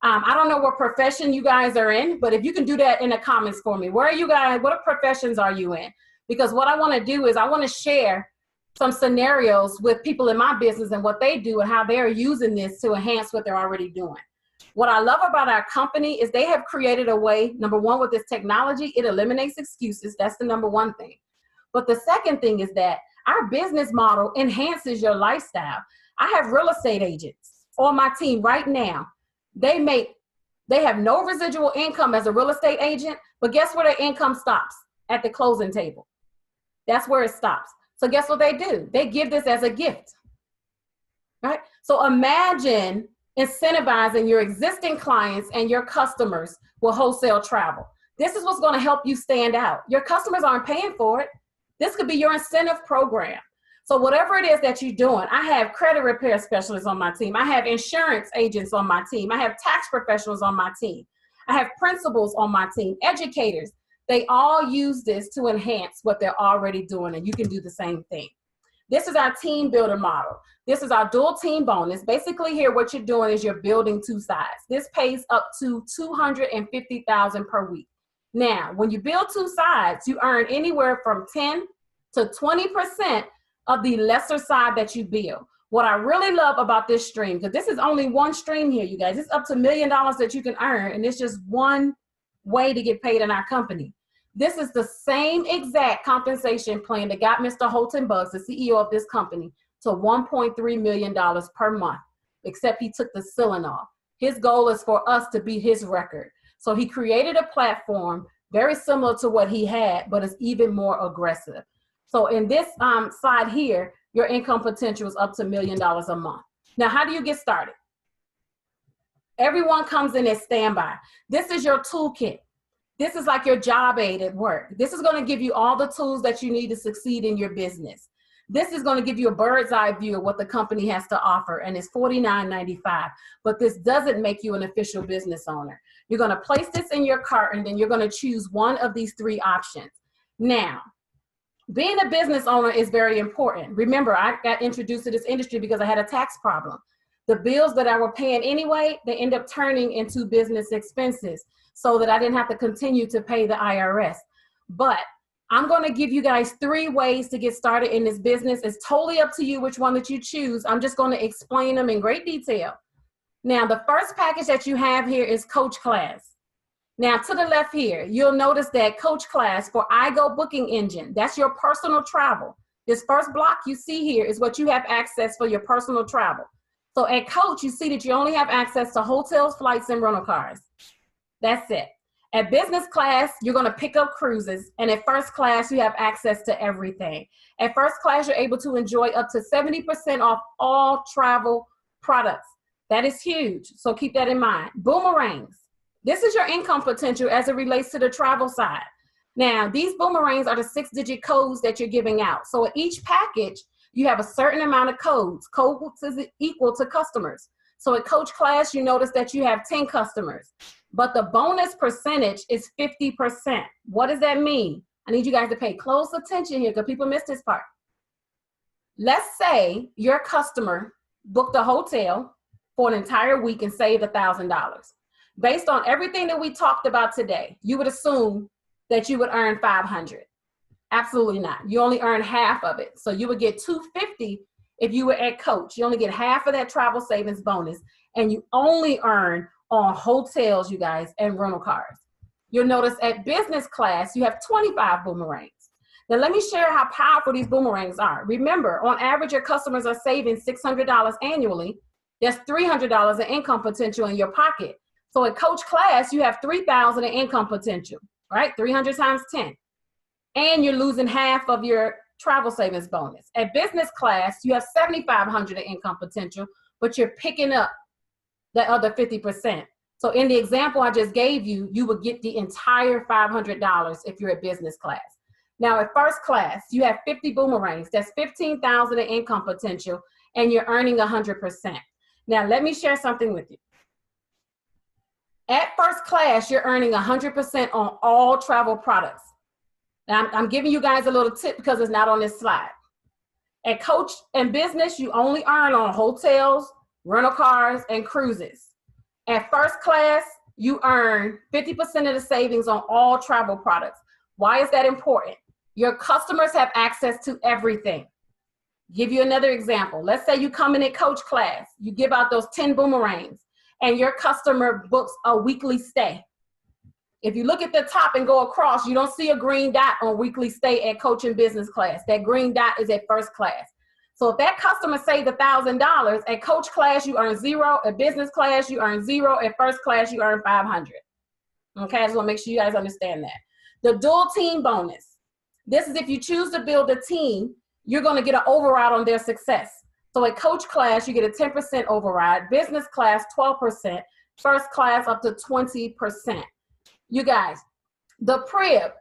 I don't know what profession you guys are in, but if you can do that in the comments for me, where are you guys, what professions are you in? Because what I want to do is I want to share some scenarios with people in my business and what they do and how they're using this to enhance what they're already doing. What I love about our company is they have created a way, number one, with this technology, it eliminates excuses. That's the number one thing. But the second thing is that our business model enhances your lifestyle. I have real estate agents on my team right now. They have no residual income as a real estate agent, but guess where their income stops? At the closing table. That's where it stops. So guess what they do? They give this as a gift, right? So imagine incentivizing your existing clients and your customers with wholesale travel. This is what's going to help you stand out. Your customers aren't paying for it. This could be your incentive program. So whatever it is that you're doing, I have credit repair specialists on my team. I have insurance agents on my team. I have tax professionals on my team. I have principals on my team, educators. They all use this to enhance what they're already doing, and you can do the same thing. This is our team builder model. This is our dual team bonus. Basically here, what you're doing is you're building 2 sides. This pays up to $250,000 per week. Now, when you build 2 sides, you earn anywhere from 10 to 20% of the lesser side that you build. What I really love about this stream, because this is only one stream here, you guys, it's up to $1 million that you can earn, and it's just one way to get paid in our company. This is the same exact compensation plan that got Mr. Holton Buggs, the CEO of this company, to $1.3 million per month, except he took the ceiling off. His goal is for us to beat his record. So he created a platform very similar to what he had, but it's even more aggressive. So in this side here, your income potential is up to $1 million a month. Now, how do you get started? Everyone comes in as standby. This is your toolkit. This is like your job aid at work. This is going to give you all the tools that you need to succeed in your business. This is going to give you a bird's eye view of what the company has to offer, and it's $49.95. But this doesn't make you an official business owner. You're going to place this in your cart, and then you're going to choose one of these 3 options. Now, being a business owner is very important. Remember, I got introduced to this industry because I had a tax problem. The bills that I were paying anyway, they end up turning into business expenses so that I didn't have to continue to pay the IRS. But I'm going to give you guys 3 ways to get started in this business. It's totally up to you which one that you choose. I'm just going to explain them in great detail. Now, the first package that you have here is Coach Class. Now, to the left here, you'll notice that Coach Class for iGo Booking Engine, that's your personal travel. This first block you see here is what you have access for your personal travel. So at Coach, you see that you only have access to hotels, flights, and rental cars. That's it. At business class, you're going to pick up cruises. And at first class, you have access to everything. At first class, you're able to enjoy up to 70% off all travel products. That is huge. So keep that in mind. Boomerangs. This is your income potential as it relates to the travel side. Now, these boomerangs are the 6-digit codes that you're giving out. So at each package, you have a certain amount of codes. Codes is equal to customers. So at Coach class, you notice that you have 10 customers, but the bonus percentage is 50%. What does that mean? I need you guys to pay close attention here because people miss this part. Let's say your customer booked a hotel for an entire week and saved $1,000. Based on everything that we talked about today, you would assume that you would earn $500. Absolutely not. You only earn half of it. So you would get $250 if you were at Coach. You only get half of that travel savings bonus, and you only earn on hotels, you guys, and rental cars. You'll notice at business class, you have 25 boomerangs. Now let me share how powerful these boomerangs are. Remember, on average, your customers are saving $600 annually. That's $300 in income potential in your pocket. So at Coach class, you have $3,000 in income potential, right? 300 times 10. And you're losing half of your travel savings bonus. At business class, you have $7,500 in income potential, but you're picking up the other 50%. So in the example I just gave you, you would get the entire $500 if you're at business class. Now at first class, you have 50 boomerangs. That's $15,000 in income potential, and you're earning 100%. Now let me share something with you. At first class, you're earning 100% on all travel products. Now, I'm giving you guys a little tip because it's not on this slide. At Coach and business, you only earn on hotels, rental cars, and cruises. At first class, you earn 50% of the savings on all travel products. Why is that important? Your customers have access to everything. Give you another example. Let's say you come in at Coach class, you give out those 10 boomerangs, and your customer books a weekly stay. If you look at the top and go across, you don't see a green dot on weekly stay at Coach and business class. That green dot is at first class. So if that customer saved $1,000, at Coach class, you earn $0. At business class, you earn $0. At first class, you earn $500. Okay, I just want to make sure you guys understand that. The dual team bonus. This is if you choose to build a team, you're going to get an override on their success. So at Coach class, you get a 10% override. Business class, 12%. First class, up to 20%. You guys, the Prib,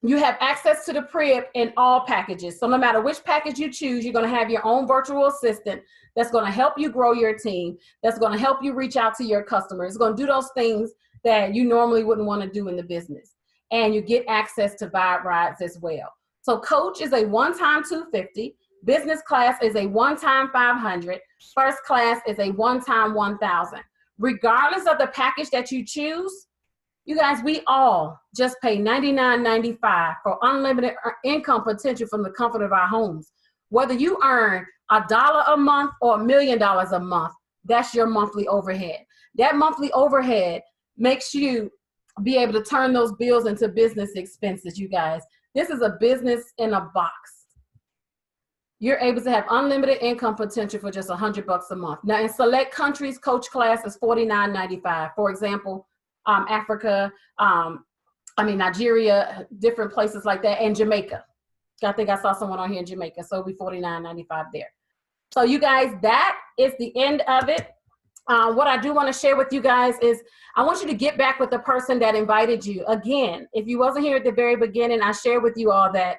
you have access to the Prib in all packages. So no matter which package you choose, you're going to have your own virtual assistant that's going to help you grow your team, that's going to help you reach out to your customers. It's going to do those things that you normally wouldn't want to do in the business. And you get access to vibe rides as well. So Coach is a one-time $250. Business class is a one-time $500. First class is a one-time $1,000. Regardless of the package that you choose, you guys, we all just pay $99.95 for unlimited income potential from the comfort of our homes. Whether you earn $1 a month or $1 million a month, that's your monthly overhead. That monthly overhead makes you be able to turn those bills into business expenses, you guys. This is a business in a box. You're able to have unlimited income potential for just $100 a month. Now, in select countries, Coach class is $49.95. For example, Africa, Nigeria, different places like that, and Jamaica. I think I saw someone on here in Jamaica, so it'll be $49.95 there. So you guys, that is the end of it. What I do want to share with you guys is I want you to get back with the person that invited you. Again, if you wasn't here at the very beginning, I shared with you all that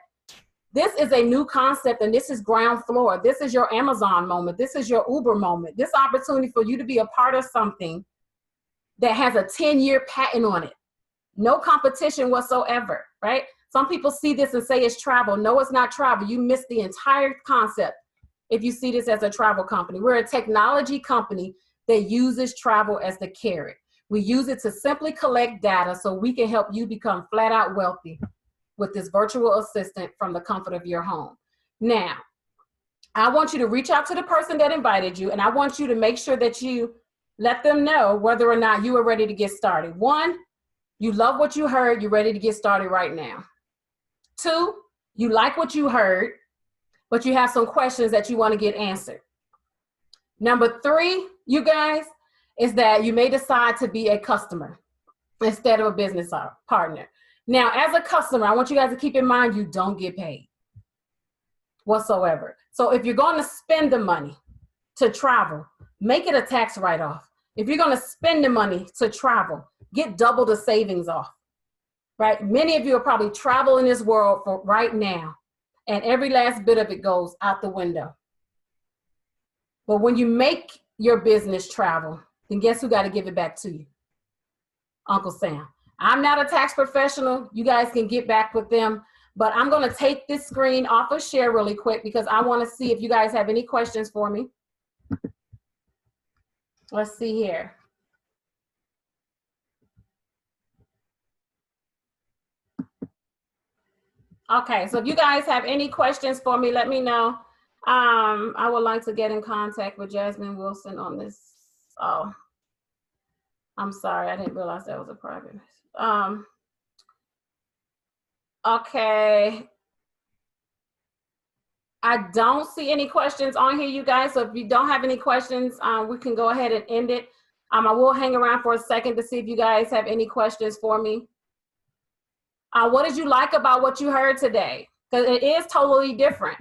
this is a new concept and this is ground floor. This is your Amazon moment. This is your Uber moment. This opportunity for you to be a part of something that has a 10-year patent on it. No competition whatsoever, right? Some people see this and say it's travel. No, it's not travel. You missed the entire concept if you see this as a travel company. We're a technology company that uses travel as the carrot. We use it to simply collect data so we can help you become flat out wealthy with this virtual assistant from the comfort of your home. Now, I want you to reach out to the person that invited you, and I want you to make sure that you let them know whether or not you are ready to get started. 1, you love what you heard, you're ready to get started right now. 2, you like what you heard, but you have some questions that you want to get answered. Number 3, you guys, is that you may decide to be a customer instead of a business partner. Now, as a customer, I want you guys to keep in mind you don't get paid whatsoever. So if you're going to spend the money to travel, make it a tax write-off. If you're going to spend the money to travel, get double the savings off, right? Many of you are probably traveling this world for right now, and every last bit of it goes out the window. But when you make your business travel, then guess who got to give it back to you? Uncle Sam. I'm not a tax professional. You guys can get back with them. But I'm going to take this screen off of share really quick because I want to see if you guys have any questions for me. Let's see here. Okay, so if you guys have any questions for me, let me know. I would like to get in contact with Jasmine Wilson on this. Oh, I'm sorry. I didn't realize that was a private. Okay. I don't see any questions on here, you guys. So if you don't have any questions, we can go ahead and end it. I will hang around for a second to see if you guys have any questions for me. What did you like about what you heard today? Because it is totally different.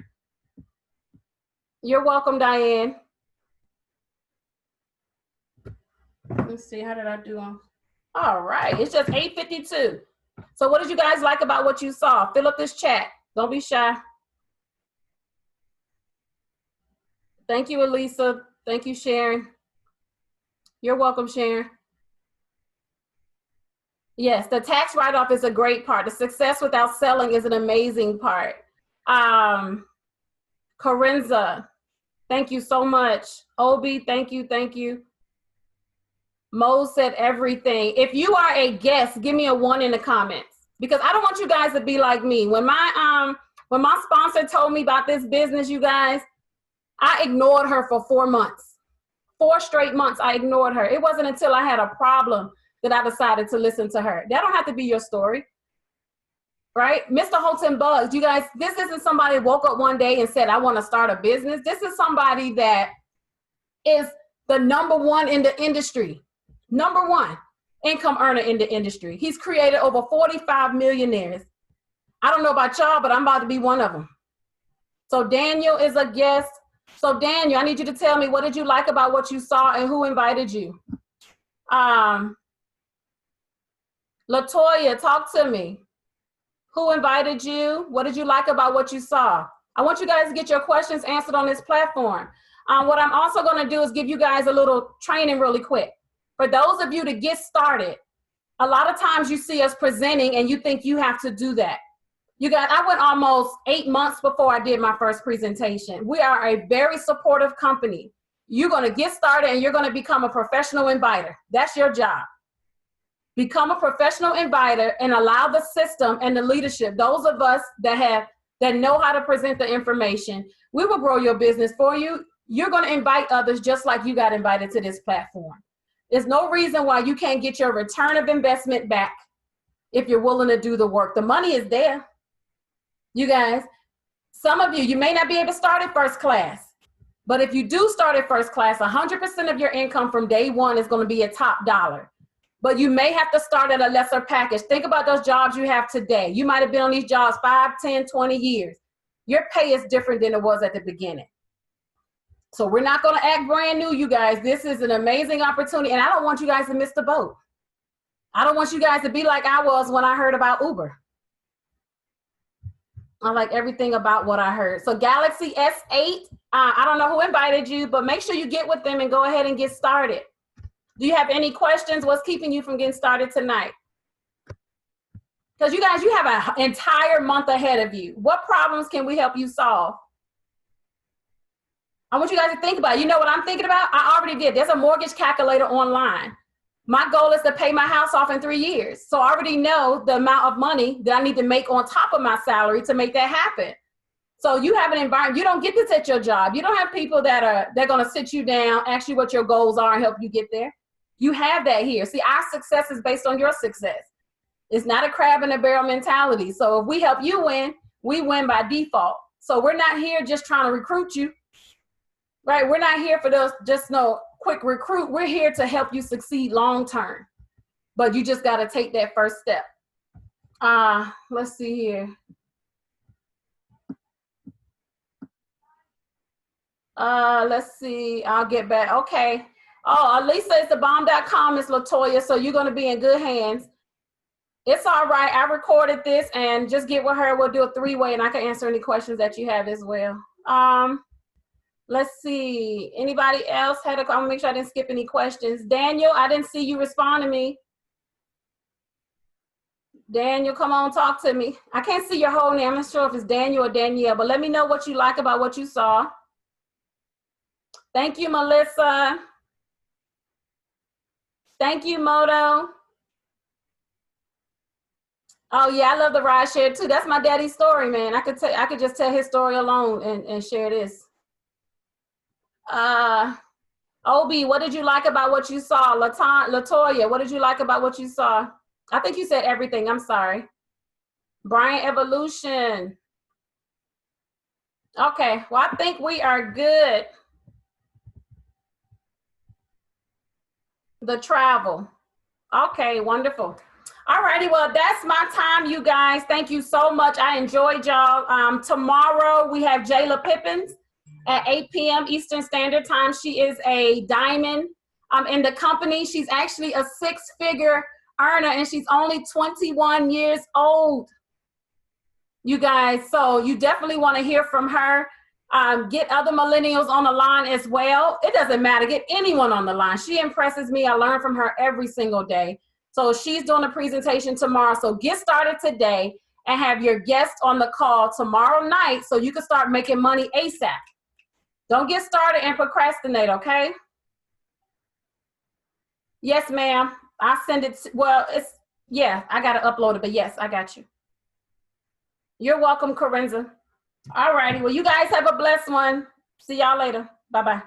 You're welcome, Diane. Let's see, how did I do on? All right, it's just 8:52. So what did you guys like about what you saw? Fill up this chat. Don't be shy. Thank you, Elisa. Thank you, Sharon. You're welcome, Sharon. Yes, the tax write-off is a great part. The success without selling is an amazing part. Corinza, thank you so much. Obi, thank you, thank you. Mo said everything. If you are a guest, give me a 1 in the comments because I don't want you guys to be like me. When my sponsor told me about this business, you guys, I ignored her for 4 months. 4 straight months I ignored her. It wasn't until I had a problem that I decided to listen to her. That don't have to be your story, right? Mr. Holton Bugs, you guys, this isn't somebody who woke up one day and said, I want to start a business. This is somebody that is the #1 in the industry. #1 income earner in the industry. He's created over 45 millionaires. I don't know about y'all, but I'm about to be one of them. So Daniel is a guest. So Daniel, I need you to tell me, what did you like about what you saw and who invited you? Latoya, talk to me. Who invited you? What did you like about what you saw? I want you guys to get your questions answered on this platform. What I'm also going to do is give you guys a little training really quick. For those of you to get started, a lot of times you see us presenting and you think you have to do that. You guys, I went almost 8 months before I did my first presentation. We are a very supportive company. You're going to get started and you're going to become a professional inviter. That's your job. Become a professional inviter and allow the system and the leadership, those of us that know how to present the information, we will grow your business for you. You're going to invite others just like you got invited to this platform. There's no reason why you can't get your return of investment back if you're willing to do the work. The money is there. You guys, some of you may not be able to start at first class, but if you do start at first class, 100% of your income from day one is going to be a top dollar. But you may have to start at a lesser package. Think about those jobs you have today. You might have been on these jobs 5, 10, 20 years. Your pay is different than it was at the beginning. So we're not going to act brand new, you guys. This is an amazing opportunity, and I don't want you guys to miss the boat. I don't want you guys to be like I was when I heard about Uber. I like everything about what I heard. So Galaxy S8, I don't know who invited you, but make sure you get with them and go ahead and get started. Do you have any questions? What's keeping you from getting started tonight? Because you guys, you have an entire month ahead of you. What problems can we help you solve? I want you guys to think about it. You know what I'm thinking about? I already did. There's a mortgage calculator online. My goal is to pay my house off in 3 years. So I already know the amount of money that I need to make on top of my salary to make that happen. So you have an environment, you don't get this at your job. You don't have people they're going to sit you down, ask you what your goals are and help you get there. You have that here. See, our success is based on your success. It's not a crab in a barrel mentality. So if we help you win, we win by default. So we're not here just trying to recruit you. right? We're not here for those just no quick recruit. We're here to help you succeed long term, but you just got to take that first step. Let's see here. Let's see. I'll get back. Okay. Oh, Lisa is thebomb.com, Miss Latoya. So you're going to be in good hands. It's all right. I recorded this, and just get with her. We'll do a 3-way, and I can answer any questions that you have as well. Let's see. Anybody else had a? I'm gonna make sure I didn't skip any questions. Daniel, I didn't see you respond to me. Daniel, come on, talk to me. I can't see your whole name. I'm not sure if it's Daniel or Danielle, but let me know what you like about what you saw. Thank you, Melissa. Thank you, Moto. Oh yeah, I love the ride share too. That's my daddy's story, man. I could just tell his story alone and share this. Obi, what did you like about what you saw? Latoya, what did you like about what you saw? I think you said everything. I'm sorry. Brian Evolution. Okay, well, I think we are good. The travel. Okay, wonderful. All righty, well, that's my time, you guys. Thank you so much. I enjoyed y'all. Tomorrow we have Jayla Pippins at 8 p.m. Eastern Standard Time. She is a diamond in the company. She's actually a 6-figure earner, and she's only 21 years old, you guys. So you definitely want to hear from her. Get other millennials on the line as well. It doesn't matter. Get anyone on the line. She impresses me. I learn from her every single day. So she's doing a presentation tomorrow. So get started today and have your guest on the call tomorrow night so you can start making money ASAP. Don't get started and procrastinate, okay? Yes, ma'am. I send it. Well, I got to upload it, but yes, I got you. You're welcome, Corinza. All righty. Well, you guys have a blessed one. See y'all later. Bye-bye.